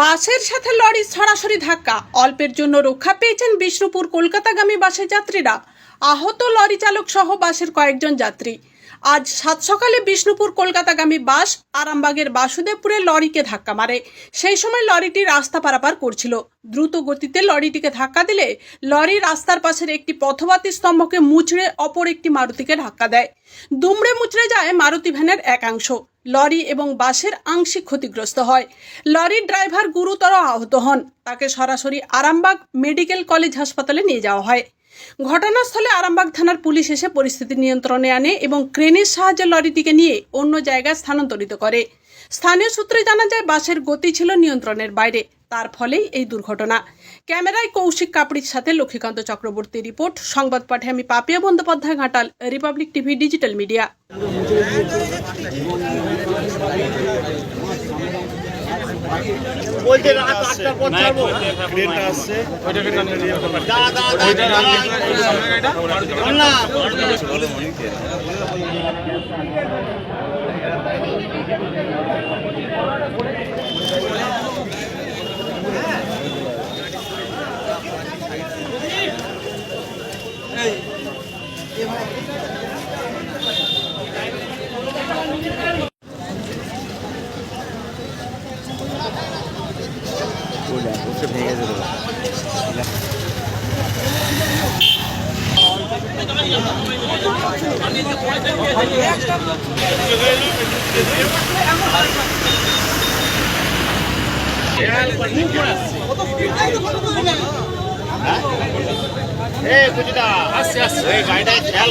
বাসের সাথে লরির সরাসরি ধাক্কা, অল্পের জন্য রক্ষা পেয়েছেন বিষ্ণুপুর কলকাতাগামী বাসের যাত্রীরা। আহত লরি চালক সহ বাসের কয়েকজন যাত্রী। আজ সাত সকালে বিষ্ণুপুর কলকাতাগামী বাস আরামবাগের বাসুদেবপুরে লরিকে ধাক্কা মারে। সেই সময় লরিটি রাস্তা পারাপার করছিল। দ্রুত গতিতে লরিটিকে ধাক্কা দিলে লরি রাস্তার পাশের একটি পথবাতি স্তম্ভকে মুচড়ে অপর একটি মারুতিকে ধাক্কা দেয়। দুমড়ে মুচড়ে যায় মারুতি ভ্যানের একাংশ। লরি এবং বাসের আংশিক ক্ষতিগ্রস্ত হয়। লরির ড্রাইভার গুরুতর আহত হন। তাকে সরাসরি আরামবাগ মেডিকেল কলেজ হাসপাতালে নিয়ে যাওয়া হয়। ঘটনাস্থলে আরামবাগ থানার পুলিশ এসে পরিস্থিতি নিয়ন্ত্রণে আনে এবং ক্রেনের সাহায্যে লরিটিকে নিয়ে অন্য জায়গায় স্থানান্তরিত করে। স্থানীয় সূত্রে জানা যায় বাসের গতি ছিল নিয়ন্ত্রণের বাইরে, তার ফলেই এই দুর্ঘটনা। ক্যামেরায় কৌশিক কাপড়ির সাথে লক্ষ্মীকান্ত চক্রবর্তী রিপোর্ট। সংবাদ পাঠে আমি Papia Bandyopadhyay, Ghatal, republic TV digital media. বলতে রাত 8টার পর ছাড়বো ট্রেনটা আসছে ওইটাকে টানে নিয়ে না ভেঙে দেবো। গাড়িটা খেয়াল